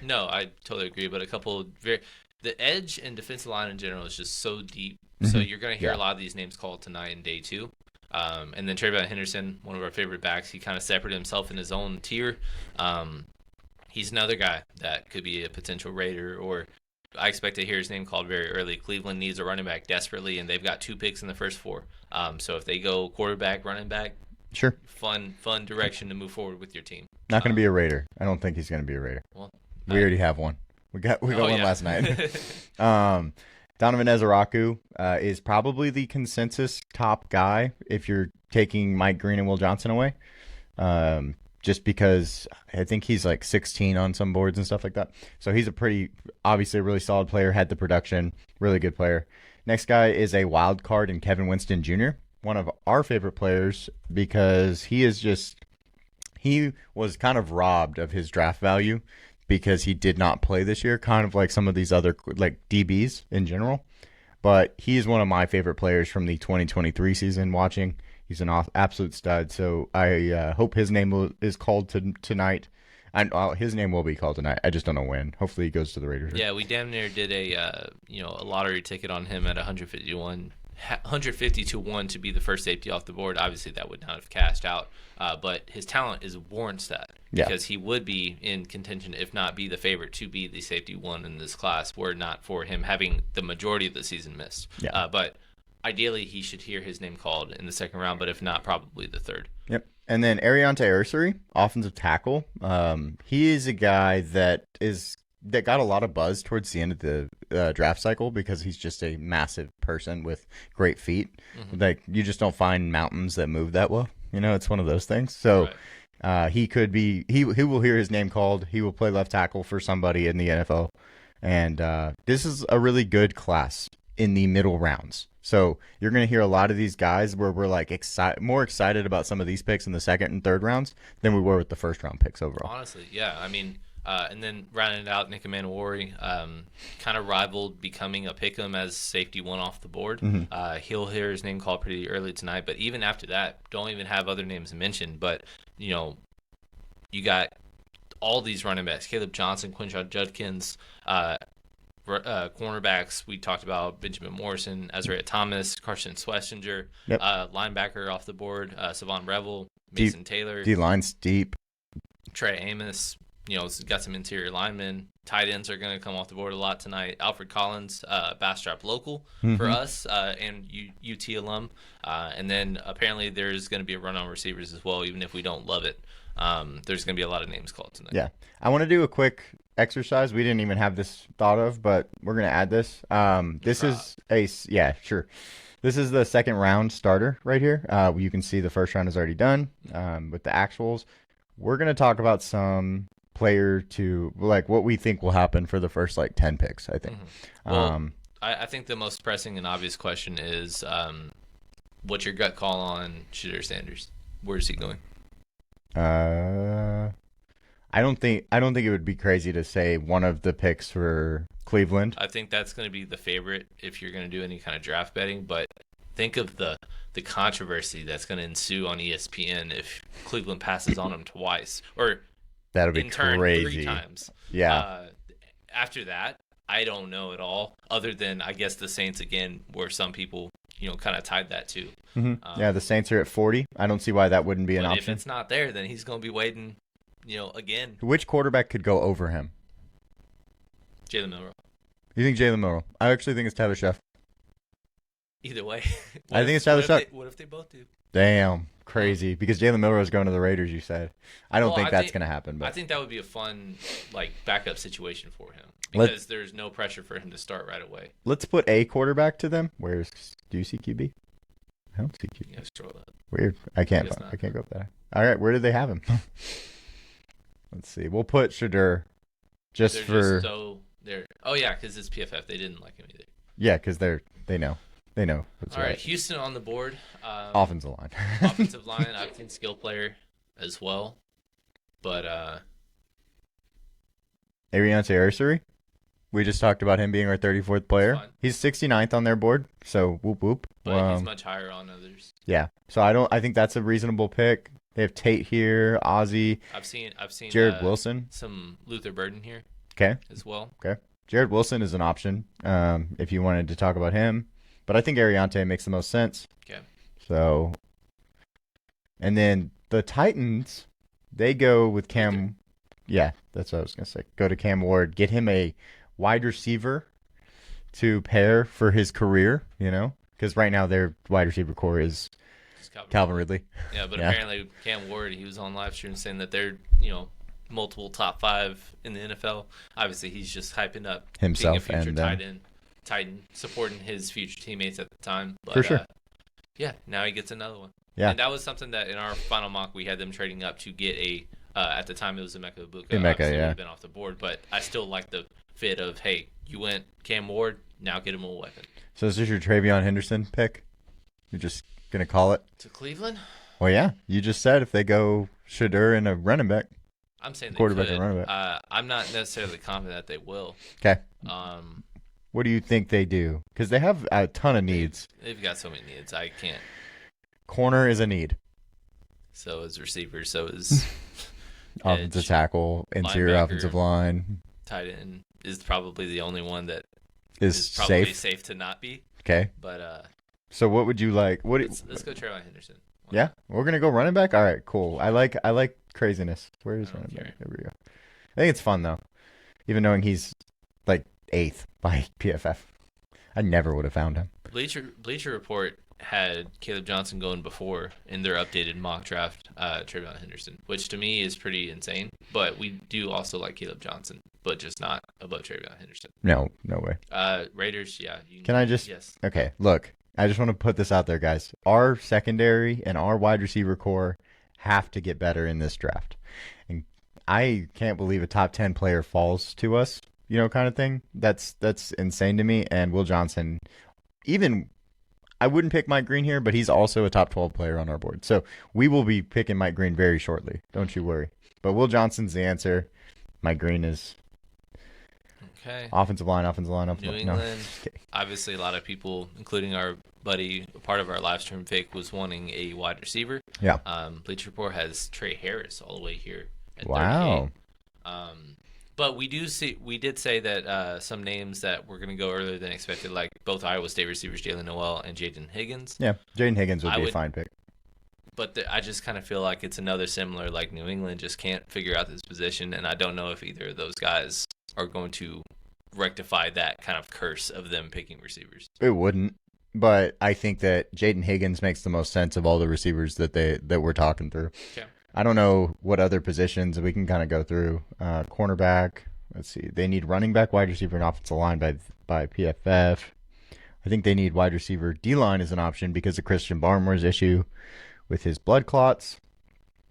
No, I totally agree. But a couple of the edge and defensive line in general is just so deep. So Mhm. you're going to hear Yeah. a lot of these names called tonight in day two. And then Trayvon Henderson, one of our favorite backs, he kind of separated himself in his own tier. Um, he's another guy that could be a potential Raider, or I expect to hear his name called very early. Cleveland needs a running back desperately, and they've got 2 picks in the first 4. So if they go quarterback, running back, Sure. fun direction to move forward with your team. Not going to be a Raider. I don't think he's going to be a Raider. Well, We already have one. We got one yeah. last night. Donovan Ezeraku is probably the consensus top guy if you're taking Mike Green and Will Johnson away. Just because I think he's like 16 on some boards and stuff like that. So he's obviously a really solid player, had the production, really good player. Next guy is a wild card in Kevin Winston Jr., one of our favorite players because he was kind of robbed of his draft value because he did not play this year, kind of like some of these other like DBs in general. But he is one of my favorite players from the 2023 season watching. He's an absolute stud. So I hope his name is called tonight. His name will be called tonight. I just don't know when. Hopefully he goes to the Raiders. Yeah, we damn near did a lottery ticket on him at 150 to 1 to be the first safety off the board. Obviously, that would not have cashed out, but his talent warrants that because he would be in contention, if not be the favorite to be the safety 1 in this class, were not for him having the majority of the season missed. Yeah. But ideally, he should hear his name called in the second round, but if not, probably the third. Yep. And then Ariante Ursary, offensive tackle. He is a guy that got a lot of buzz towards the end of the draft cycle because he's just a massive person with great feet. Mm-hmm. Like you just don't find mountains that move that well. It's one of those things. So he could be. He will hear his name called. He will play left tackle for somebody in the NFL. And this is a really good class in the middle rounds. So you're going to hear a lot of these guys where we're like more excited about some of these picks in the second and third rounds than we were with the first round picks overall. Honestly, yeah. I mean, and then rounding it out, Nick Emanuori kind of rivaled becoming a pick'em as safety 1 off the board. Mm-hmm. He'll hear his name called pretty early tonight, but even after that, don't even have other names mentioned. But, you got all these running backs, Caleb Johnson, Quinshon Judkins, cornerbacks, we talked about Benjamin Morrison, Azariah Thomas, Carson Schlesinger, linebacker off the board, Savon Revel, Mason Taylor. D-line's deep. Trey Amos, got some interior linemen. Tight ends are going to come off the board a lot tonight. Alfred Collins, Bastrop local for us, and UT alum. And then apparently there's going to be a run on receivers as well, even if we don't love it. There's going to be a lot of names called tonight. Yeah. I want to do a quick exercise. We didn't even have this thought of, but we're going to add this. This is the second round starter right here. You can see the first round is already done with the actuals. We're going to talk about some player to like what we think will happen for the first 10 picks, I think. Mm-hmm. Well, I think the most pressing and obvious question is what's your gut call on Shedeur Sanders? Where is he going? I don't think it would be crazy to say one of the picks for Cleveland. I think that's going to be the favorite if you're going to do any kind of draft betting, but think of the controversy that's going to ensue on ESPN if Cleveland passes on him twice, or that'll be in turn, crazy. 3 times. Yeah. After that, I don't know at all, other than I guess the Saints again, where some people kind of tied that to. Mm-hmm. The Saints are at 40. I don't see why that wouldn't be an option. If it's not there, then he's going to be waiting, again. Which quarterback could go over him? Jalen Milroe. You think Jalen Milroe? I actually think it's Tyler Sheff. Either way. I think it's Tyler Sheff. What if they both do? Damn, crazy. Because Jalen Milroe is going to the Raiders, you said. I don't think that's going to happen. But I think that would be a fun backup situation for him. Because there's no pressure for him to start right away. Let's put a quarterback to them. Do you see QB? I don't see QB. Yeah, scroll up. Weird. I can't go up that. All right, where did they have him? Let's see. We'll put Shedeur Oh yeah, because it's PFF. They didn't like him either. Yeah, because they know. They know. All right, Houston on the board. Offensive line. Offensive line. I think skill player as well. But Ariante Ursary. We just talked about him being our 34th player. He's 69th on their board, so whoop whoop. But he's much higher on others. Yeah, so I think that's a reasonable pick. They have Tate here, Ozzie. I've seen Jared Wilson, some Luther Burden here. Okay. as well. Okay. Jared Wilson is an option if you wanted to talk about him. But I think Ariante makes the most sense. Okay. So, and then the Titans, they go with Cam. Yeah, that's what I was going to say. Go to Cam Ward. Get him a wide receiver to pair for his career, because right now their wide receiver core is Calvin Ridley. Yeah, but Yeah. apparently Cam Ward, he was on live stream saying that they're, multiple top 5 in the NFL. Obviously, he's just hyping up Himself being a future and Titan, supporting his future teammates at the time. But, For sure. Yeah, now he gets another one. Yeah. And that was something that in our final mock, we had them trading up to get a, at the time it was Emeka Egbuka. Emeka, Obviously, yeah. He'd been off the board, but I still like the fit of, hey, you went Cam Ward, now get him a weapon. So is this your Travion Henderson pick? You're just going to call it? To Cleveland? Well, yeah. You just said if they go Shadur and a running back. I'm saying they Quarterback could. and running back. I'm not necessarily confident that they will. Okay. Um, What do you think they do? Because they have a ton of needs. They've got so many needs. I can't. Corner is a need. So is receiver. So is Offensive edge, tackle, interior linebacker. offensive line tight end is probably the only one that is is probably safe. safe to not be. Okay. But So what would you like? let's go Trayvon Henderson. Yeah, we're gonna go running back. All right, cool. I like craziness. Where is I don't running back? care. There we go. I think it's fun though, even knowing he's like 8th by PFF. I never would have found him. Bleacher Report had Caleb Johnson going before in their updated mock draft, Trayvon Henderson, which to me is pretty insane. But we do also like Caleb Johnson, but just not above Trayvon Henderson. No way. Raiders, yeah. Can I just? Yes. Okay, look. I just want to put this out there, guys. Our secondary and our wide receiver core have to get better in this draft. And I can't believe a top 10 player falls to us, kind of thing. That's insane to me. And Will Johnson, even I wouldn't pick Mike Green here, but he's also a top 12 player on our board. So we will be picking Mike Green very shortly. Don't you worry. But Will Johnson's the answer. Mike Green is Okay. offensive line. New England. Obviously, a lot of people, including our buddy, part of our live stream pick, was wanting a wide receiver. Yeah. Bleacher Report has Trey Harris all the way here at Wow. 38. But we did say that some names that were going to go earlier than expected, like both Iowa State receivers, Jalen Noel and Jaden Higgins. Yeah. Jaden Higgins would be a fine pick. But I just kind of feel like it's another similar, like New England just can't figure out this position, and I don't know if either of those guys are going to rectify that kind of curse of them picking receivers. It wouldn't, but I think that Jaden Higgins makes the most sense of all the receivers that we're talking through. Okay. I don't know what other positions we can kind of go through. Cornerback. Let's see. They need running back, wide receiver, and offensive line by PFF. I think they need wide receiver. D-line is an option because of Christian Barmore's issue with his blood clots.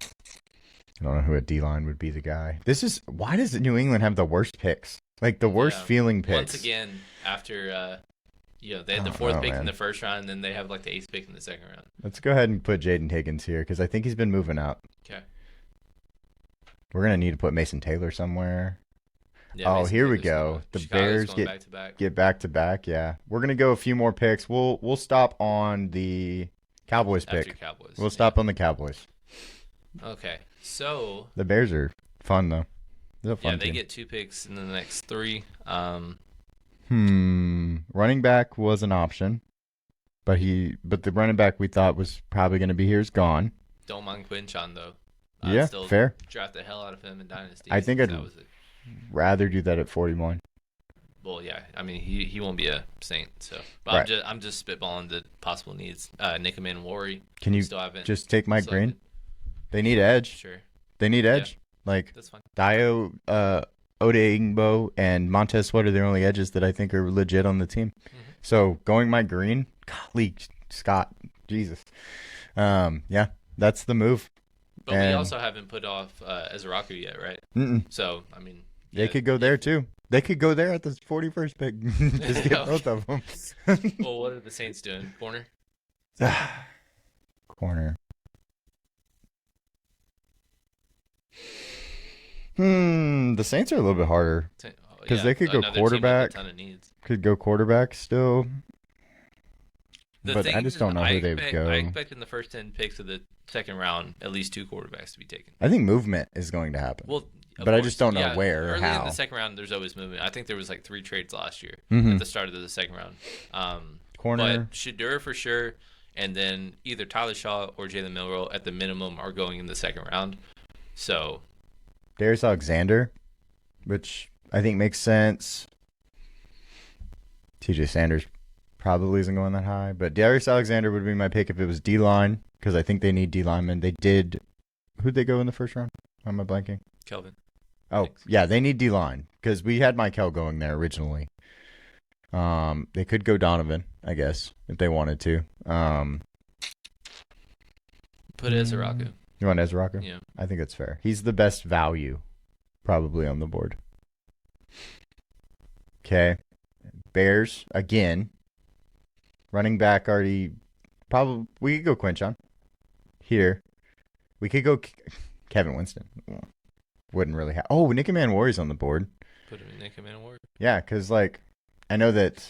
I don't know who at D-line would be the guy. Why does New England have the worst picks? Like the worst feeling picks. Once again, after they had the 4th pick in the first round, and then they have like the 8th pick in the second round. Let's go ahead and put Jaden Higgins here because I think he's been moving out. Okay. We're gonna need to put Mason Taylor somewhere. Yeah, Here we go. The Bears get back to back. Yeah, we're gonna go a few more picks. We'll stop on the Cowboys pick. We'll stop on the Cowboys. Okay, so the Bears are fun though. They're a fun they team. get 2 picks in the next 3. Running back was an option, but the running back we thought was probably going to be here is gone. Don't mind Quinchon though. Yeah, still fair. Draft the hell out of him in Dynasty. I think I'd rather do that at 41. Well, yeah. I mean, he won't be a Saint, so. But Right. I'm just spitballing the possible needs. Nick Emmanwori. Can you still haven't just take Mike selected. Green? They need edge. Sure, They need edge. Like that's fine. Dio, Odeigbo, and Montez Sweat are the only edges that I think are legit on the team. Mm-hmm. So going Mike Green, golly, Scott, Jesus. Yeah, that's the move. But we also haven't put off Ezraku yet, right? Mm-mm. So, I mean. They could go there too. They could go there at the 41st pick. Just get both of them. Well, what are the Saints doing? Corner? Corner. The Saints are a little bit harder because they could go quarterback. Team with a ton of needs. Could go quarterback still. The But thing I just don't know who they would go. I expect in the first 10 picks of the second round, at least 2 quarterbacks to be taken. I think movement is going to happen. Well, but I just don't know where or early how. in the second round, there's always movement. I think there was like 3 trades last year Mm-hmm. at the start of the second round. Corner. But Shedeur for sure, and then either Tyler Shaw or Jalen Milroe at the minimum are going in the second round. So Darius Alexander, which I think makes sense. TJ Sanders probably isn't going that high, but Darius Alexander would be my pick if it was D-line, because I think they need D-linemen. They did. Who'd they go in the first round? Am I blanking? Kelvin. Oh, yeah, they need D-line, because we had Michael going there originally. They could go Donovan, I guess, if they wanted to. Put Ezeraku. You want Ezeraku? Yeah. I think that's fair. He's the best value, probably, on the board. Okay. Bears, again. Running back already. Probably. We could go Quinchon. Here. We could go Kevin Winston. Wouldn't really have. Oh, Nick Warrior's on the board. Put him in Nick Warrior. Yeah, because, like, I know that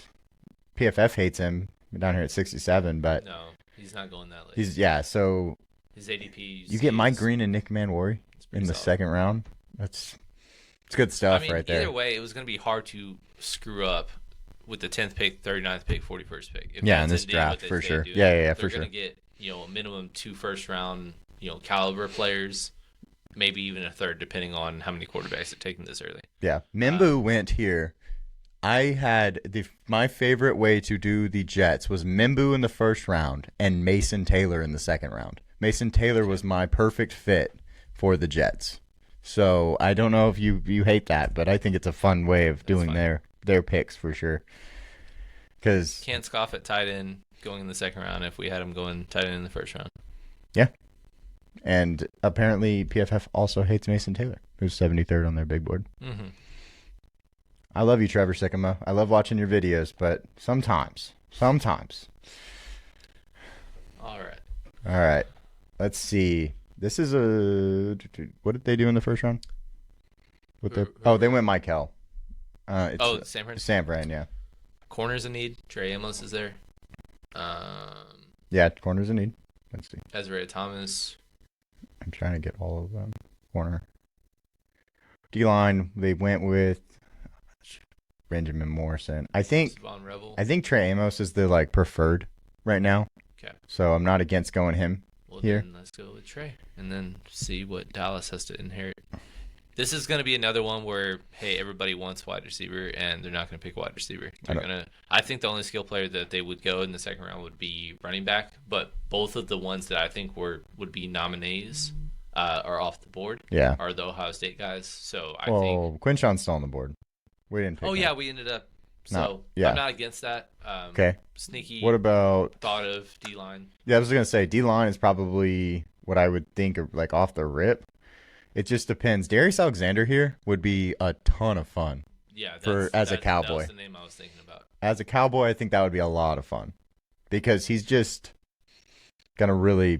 PFF hates him down here at 67, but. No, he's not going that late. So. His ADP. You get Mike Green and Nick Warrior in the second round. It's good stuff right there. Either way, it was going to be hard to screw up with the 10th pick, 39th pick, 41st pick. If in this draft, for sure. For sure. They're going to get, a minimum 2 first-round, caliber players, maybe even a third, depending on how many quarterbacks are taking this early. Yeah. Mimbu went here. I had my favorite way to do the Jets was Mimbu in the first round and Mason Taylor in the second round. Mason Taylor was my perfect fit for the Jets. So I don't know if you hate that, but I think it's a fun way of doing their picks for sure. Because can't scoff at tight end going in the second round if we had him going tight end in the first round. Yeah. And apparently PFF also hates Mason Taylor, who's 73rd on their big board. Mm-hmm. I love you, Trevor Sycamore. I love watching your videos, but sometimes. All right. Let's see. This is what did they do in the first round? They went Michael. San Fran. San Fran, yeah. Corners in need. Trey Amos is there. Yeah, corners in need. Let's see. Ezra Thomas. I'm trying to get all of them. Corner. D-line, they went with Benjamin Morrison. I think Trey Amos is the preferred right now. Okay. So I'm not against going him here. Then let's go with Trey and then see what Dallas has to inherit. This is going to be another one where, hey, everybody wants wide receiver, and they're not going to pick wide receiver. I think the only skill player that they would go in the second round would be running back, but both of the ones that I think would be nominees are off the board. Yeah. Are the Ohio State guys. So I think Quinchon's still on the board. We didn't pick him. We ended up. So I'm not against that. Okay. Sneaky. What about thought of D-line? Yeah, I was going to say D-line is probably what I would think of off the rip. It just depends. Darius Alexander here would be a ton of fun. Yeah, as a Cowboy. That's the name I was thinking about. As a Cowboy, I think that would be a lot of fun because he's just gonna really,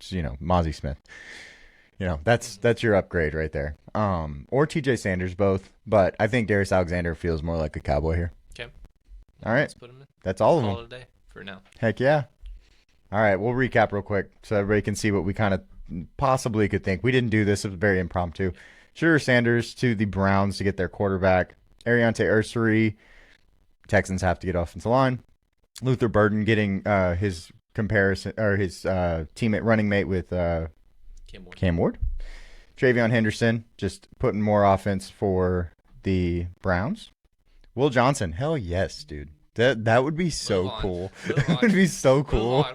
Mozzie Smith. That's your upgrade right there. Or TJ Sanders, both. But I think Darius Alexander feels more like a Cowboy here. Okay. All right. Let's put him in. That's all of them. Call it a day for now. Heck yeah. All right, we'll recap real quick so everybody can see what we kind of possibly could think. We didn't do this. It was very impromptu. Sure, Sanders to the Browns to get their quarterback. Ariante Ursary. Texans have to get offensive line. Luther Burden getting his comparison or his teammate running mate with Cam Ward. Travion Henderson just putting more offense for the Browns. Will Johnson, hell yes, dude. That would be so cool. That would be so cool.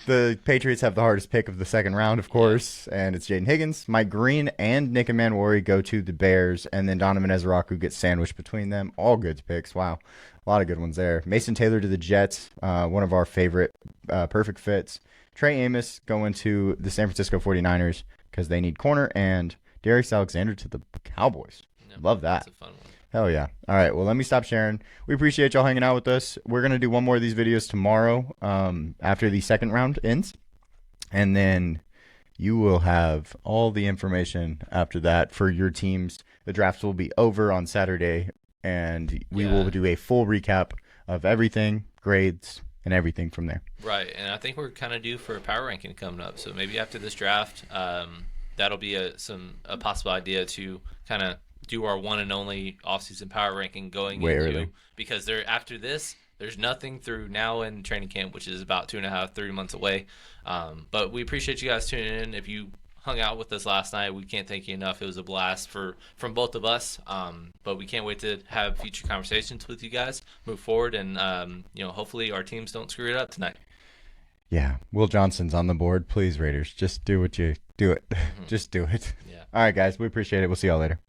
The Patriots have the hardest pick of the second round, of course, and it's Jaden Higgins. Mike Green and Nick Warrior go to the Bears, and then Donovan Ezeraku gets sandwiched between them. All good picks. Wow. A lot of good ones there. Mason Taylor to the Jets, one of our favorite perfect fits. Trey Amos going to the San Francisco 49ers because they need corner, and Darius Alexander to the Cowboys. Love that. That's a fun one. Hell yeah. All right, well, let me stop sharing. We appreciate y'all hanging out with us. We're going to do one more of these videos tomorrow after the second round ends, and then you will have all the information after that for your teams. The drafts will be over on Saturday, and we will do a full recap of everything, grades, and everything from there. Right, and I think we're kind of due for a power ranking coming up. So maybe after this draft, that'll be a possible idea to kind of do our one and only offseason power ranking going Way into early. because after this there's nothing through now in training camp, which is about 2.5, 3 months away. But we appreciate you guys tuning in. If you hung out with us last night, we can't thank you enough. It was a blast from both of us. But we can't wait to have future conversations with you guys, move forward, and hopefully our teams don't screw it up tonight. Yeah, Will Johnson's on the board. Please, Raiders, just do what you do it. Just do it. Yeah. All right, guys, we appreciate it. We'll see y'all later.